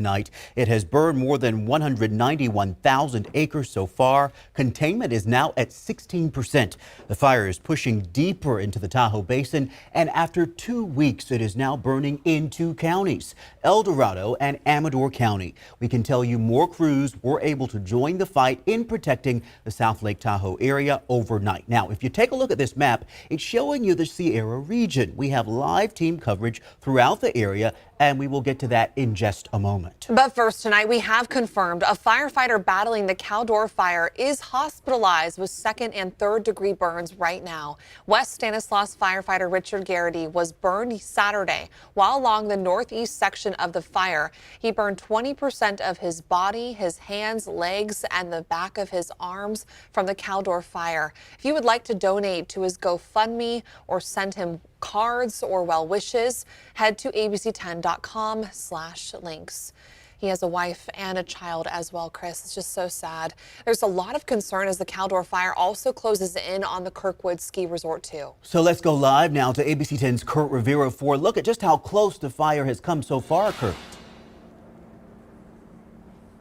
Tonight, it has burned more than 191,000 acres so far. Containment is now at 16%. The fire is pushing deeper into the Tahoe Basin, and after 2 weeks, it is now burning in 2 counties, El Dorado and Amador County. We can tell you more crews were able to join the fight in protecting the South Lake Tahoe area overnight. Now, if you take a look at this map, it's showing you the Sierra region. We have live team coverage throughout the area, and we will get to that in just a moment. But first tonight, we have confirmed a firefighter battling the Caldor fire is hospitalized with 2nd and 3rd degree burns right now. West Stanislaus firefighter Richard Garrity was burned Saturday while along the northeast section of the fire. He burned 20% of his body, his hands, legs, and the back of his arms from the Caldor fire. If you would like to donate to his GoFundMe or send him cards or well wishes, head to abc10.com/links. He has a wife and a child as well, Chris. It's just so sad. There's a lot of concern as the Caldor fire also closes in on the Kirkwood ski resort too. So let's go live now to ABC 10's Kurt Rivera for a look at just how close the fire has come so far, Kurt.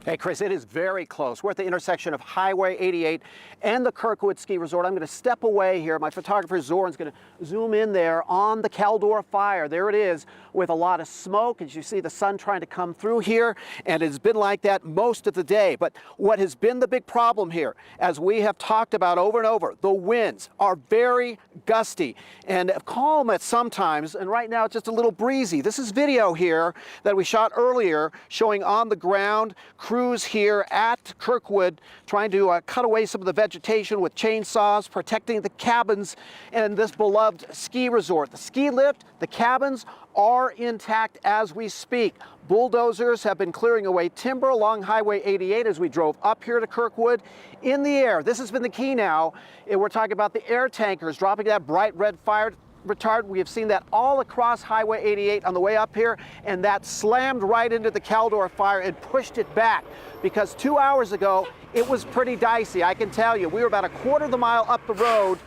Hey, Chris, it is very close. We're at the intersection of Highway 88 and the Kirkwood Ski Resort. I'm going to step away here. My photographer, Zoran's going to zoom in there on the Caldor fire. There it is with a lot of smoke. As you see the sun trying to come through here, and it's been like that most of the day. But what has been the big problem here, as we have talked about over and over, the winds are very gusty and calm at sometimes, and right now it's just a little breezy. This is video here that we shot earlier showing on the ground crews here at Kirkwood trying to cut away some of the vegetation with chainsaws, protecting the cabins and this beloved ski resort. The ski lift, the cabins are intact as we speak. Bulldozers have been clearing away timber along Highway 88 as we drove up here to Kirkwood. In the air, this has been the key now. We're talking about the air tankers dropping that bright red fire retard. We have seen that all across Highway 88 on the way up here, and that slammed right into the Caldor fire and pushed it back because 2 hours ago it was pretty dicey. I can tell you, we were about a quarter of the mile up the road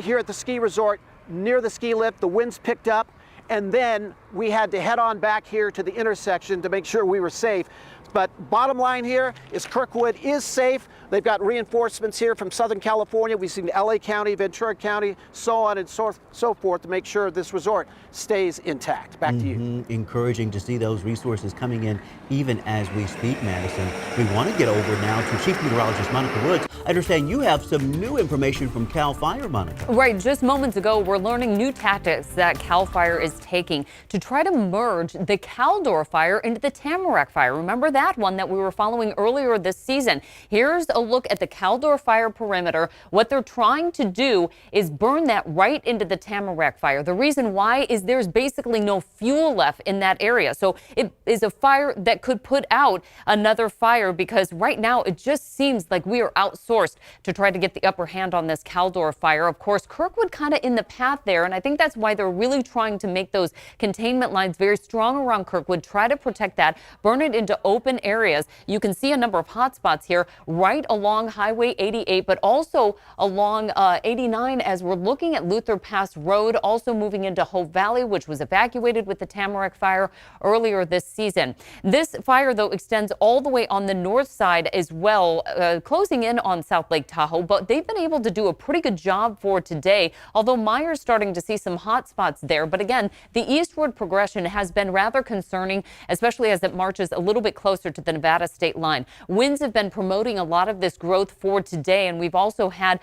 here at the ski resort near the ski lift. The winds picked up, and then we had to head on back here to the intersection to make sure we were safe. But bottom line here is Kirkwood is safe. They've got reinforcements here from Southern California. We've seen LA County, Ventura County, so on and so forth to make sure this resort stays intact. Back to you. Encouraging to see those resources coming in even as we speak, Madison. We want to get over now to Chief Meteorologist Monica Woods. I understand you have some new information from CAL FIRE, Monica. Right, just moments ago, we're learning new tactics that CAL FIRE is taking to try to merge the Caldor fire into the Tamarack fire. Remember that one that we were following earlier this season? Here's a look at the Caldor fire perimeter. What they're trying to do is burn that right into the Tamarack fire. The reason why is there's basically no fuel left in that area. So it is a fire that could put out another fire because right now it just seems like we are outsourced to try to get the upper hand on this Caldor fire. Of course, Kirkwood kind of in the path there, and I think that's why they're really trying to make those containment lines very strong around Kirkwood, try to protect that, burn it into open areas. You can see a number of hot spots here right along Highway 88, but also along 89 as we're looking at Luther Pass Road, also moving into Hope Valley, which was evacuated with the Tamarack fire earlier this season. This fire, though, extends all the way on the north side as well, closing in on South Lake Tahoe, but they've been able to do a pretty good job for today, although Meyers starting to see some hot spots there. But again, the eastward progression has been rather concerning, especially as it marches a little bit closer to the Nevada state line. Winds have been promoting a lot of this growth for today, and we've also had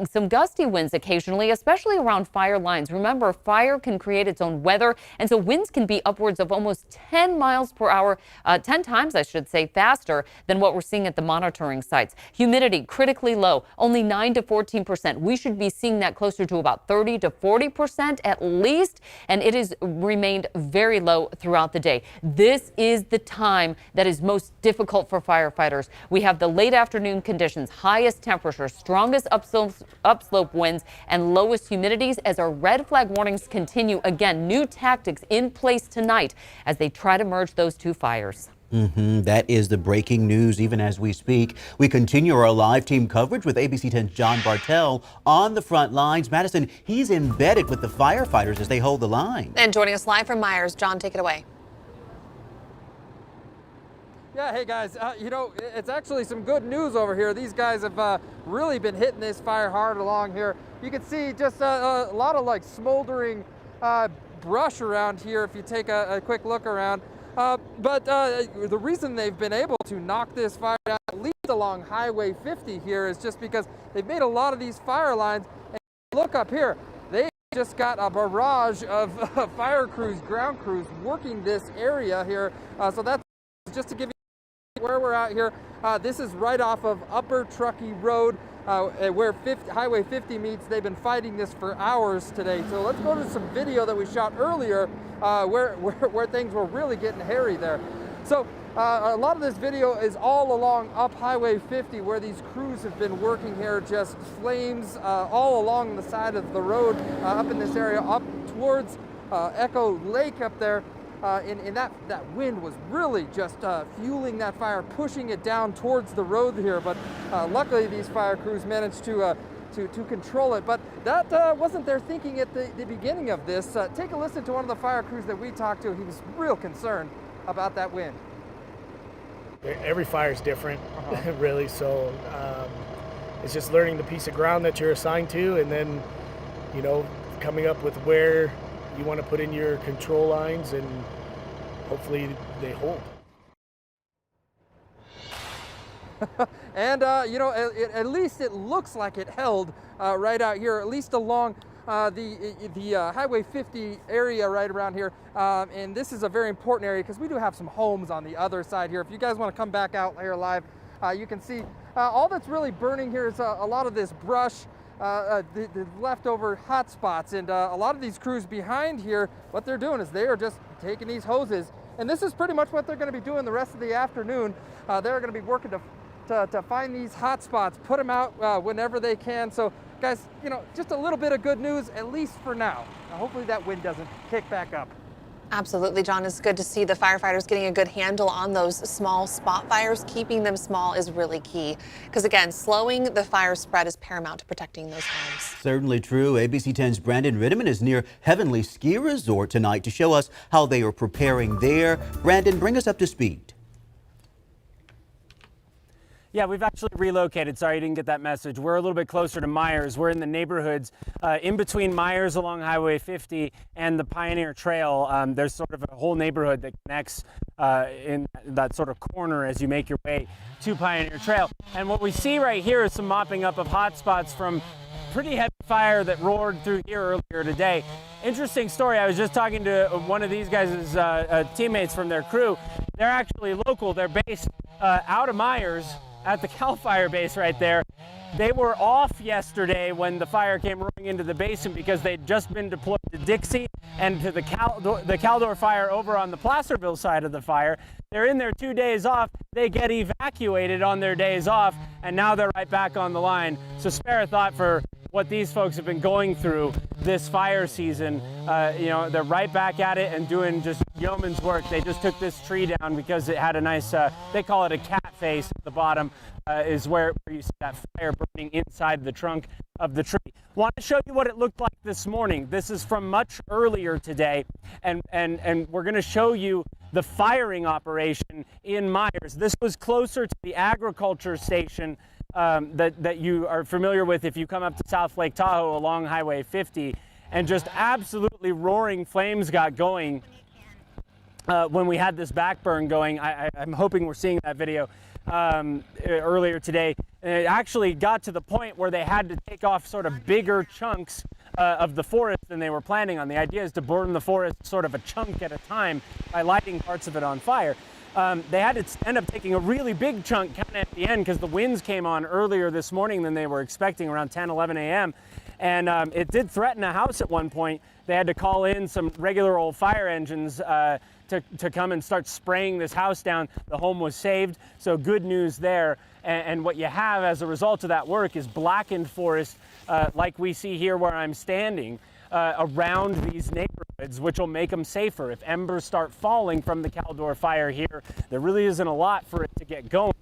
some gusty winds occasionally, especially around fire lines. Remember, fire can create its own weather, and so winds can be upwards of almost 10 miles per hour, 10 times, I should say, faster than what we're seeing at the monitoring sites. Humidity critically low, only 9 to 14%. We should be seeing that closer to about 30 to 40% at least, and it has remained very low throughout the day. This is the time that is most difficult for firefighters. We have the late afternoon conditions, highest temperatures, strongest upslope winds, and lowest humidities as our red flag warnings continue. Again, new tactics in place tonight as they try to merge those two fires. That is the breaking news even as we speak. We continue our live team coverage with ABC 10's John Bartell on the front lines. Madison, he's embedded with the firefighters as they hold the line. And joining us live from Meyers, John, take it away. Yeah, hey guys, it's actually some good news over here. These guys have really been hitting this fire hard along here. You can see just a lot of like smoldering brush around here if you take a quick look around. But the reason they've been able to knock this fire down, at least along Highway 50 here, is just because they've made a lot of these fire lines. And look up here, they just got a barrage of fire crews, ground crews working this area here. So that's just to give you where we're at here. This is right off of Upper Truckee Road, where Highway 50 meets. They've been fighting this for hours today. So let's go to some video that we shot earlier where things were really getting hairy there. So a lot of this video is all along up Highway 50 where these crews have been working here, just flames all along the side of the road up in this area, up towards Echo Lake up there. And that wind was really just fueling that fire, pushing it down towards the road here. But luckily, these fire crews managed to control it. But that wasn't their thinking at the beginning of this. Take a listen to one of the fire crews that we talked to. He was real concerned about that wind. Every fire is different, really. So it's just learning the piece of ground that you're assigned to, and then, coming up with where you want to put in your control lines, and hopefully they hold. And at least it looks like it held right out here, at least along the Highway 50 area right around here. And this is a very important area because we do have some homes on the other side here. If you guys want to come back out here live, you can see all that's really burning here is a lot of this brush, the leftover hot spots. And a lot of these crews behind here, what they're doing is they are just taking these hoses, and this is pretty much what they're going to be doing the rest of the afternoon. They're going to be working to find these hot spots, put them out whenever they can. So guys, just a little bit of good news, at least for now. Hopefully that wind doesn't kick back up. Absolutely, John. It's good to see the firefighters getting a good handle on those small spot fires. Keeping them small is really key because, again, slowing the fire spread is paramount to protecting those homes. Certainly true. ABC 10's Brandon Rittiman is near Heavenly Ski Resort tonight to show us how they are preparing there. Brandon, bring us up to speed. Yeah, we've actually relocated. Sorry you didn't get that message. We're a little bit closer to Meyers. We're in the neighborhoods in between Meyers along Highway 50 and the Pioneer Trail. There's sort of a whole neighborhood that connects in that sort of corner as you make your way to Pioneer Trail. And what we see right here is some mopping up of hot spots from pretty heavy fire that roared through here earlier today. Interesting story. I was just talking to one of these guys' teammates from their crew. They're actually local. They're based out of Meyers, at the Cal Fire base right there. They were off yesterday when the fire came roaring into the basin because they'd just been deployed to Dixie and to the Caldor fire over on the Placerville side of the fire. They're in their 2 days off. They get evacuated on their days off, and now they're right back on the line. So spare a thought for what these folks have been going through this fire season. They're right back at it and doing just yeoman's work. They just took this tree down because it had a nice, they call it a cat face at the bottom, is where you see that fire burning inside the trunk of the tree. Want to show you what it looked like this morning. This is from much earlier today, and we're going to show you the firing operation in Meyers. This was closer to the agriculture station that you are familiar with if you come up to South Lake Tahoe along Highway 50, and just absolutely roaring flames got going when we had this backburn going. I'm hoping we're seeing that video earlier today. And it actually got to the point where they had to take off sort of bigger chunks of the forest than they were planning on. The idea is to burn the forest sort of a chunk at a time by lighting parts of it on fire. They had to end up taking a really big chunk kind of at the end because the winds came on earlier this morning than they were expecting, around 10, 11 a.m. And it did threaten a house at one point. They had to call in some regular old fire engines to come and start spraying this house down. The home was saved, so good news there. And what you have as a result of that work is blackened forest like we see here where I'm standing around these neighborhoods, which will make them safer. If embers start falling from the Caldor fire here, there really isn't a lot for it to get going.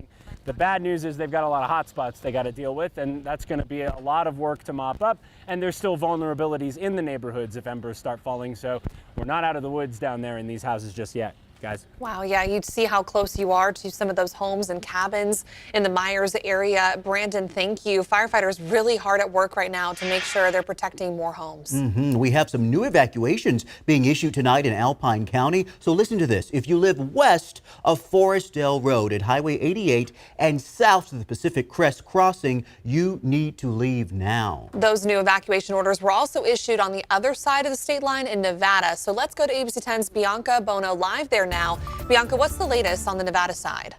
The bad news is they've got a lot of hot spots they got to deal with, and that's going to be a lot of work to mop up. And there's still vulnerabilities in the neighborhoods if embers start falling, so we're not out of the woods down there in these houses just yet. guys. Wow, yeah, you'd see how close you are to some of those homes and cabins in the Meyers area. Brandon, thank you. Firefighters really hard at work right now to make sure they're protecting more homes. We have some new evacuations being issued tonight in Alpine County. So listen to this. If you live west of Forestdale Road at Highway 88 and south to the Pacific Crest Crossing, you need to leave now. Those new evacuation orders were also issued on the other side of the state line in Nevada. So let's go to ABC 10's Bianca Bono live there now. Bianca, what's the latest on the Nevada side?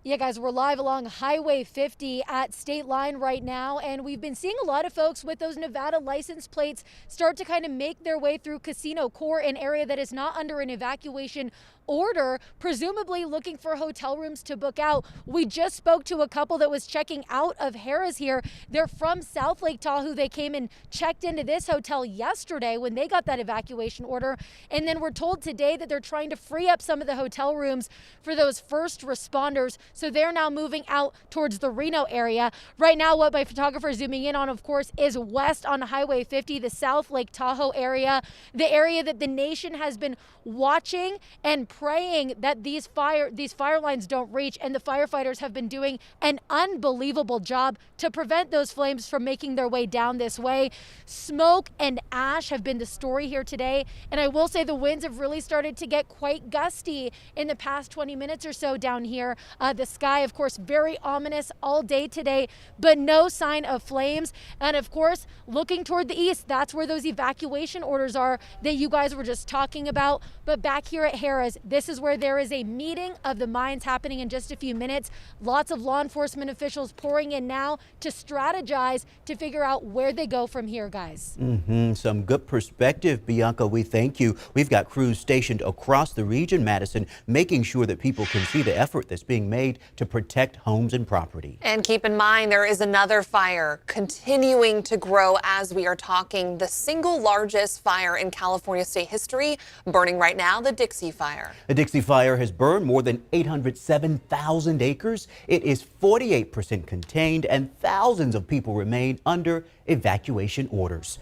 Yeah, guys, we're live along Highway 50 at State Line right now, and we've been seeing a lot of folks with those Nevada license plates start to kind of make their way through Casino Core, an area that is not under an evacuation order, presumably looking for hotel rooms to book out. We just spoke to a couple that was checking out of Harrah's here. They're from South Lake Tahoe. They came and checked into this hotel yesterday when they got that evacuation order. And then we're told today that they're trying to free up some of the hotel rooms for those first responders. So they're now moving out towards the Reno area. Right now, what my photographer is zooming in on, of course, is west on Highway 50, the South Lake Tahoe area, the area that the nation has been watching and praying that these fire lines don't reach, and the firefighters have been doing an unbelievable job to prevent those flames from making their way down this way. Smoke and ash have been the story here today, and I will say the winds have really started to get quite gusty in the past 20 minutes or so down here. The sky, of course, very ominous all day today, but no sign of flames. And of course, looking toward the east, that's where those evacuation orders are that you guys were just talking about. But back here at Harrah's, this is where there is a meeting of the minds happening in just a few minutes. Lots of law enforcement officials pouring in now to strategize to figure out where they go from here, guys. Some good perspective, Bianca. We thank you. We've got crews stationed across the region, Madison, making sure that people can see the effort that's being made to protect homes and property. And keep in mind, there is another fire continuing to grow as we are talking. The single largest fire in California state history, burning right now, the Dixie Fire. The Dixie Fire has burned more than 807,000 acres. It is 48% contained, and thousands of people remain under evacuation orders.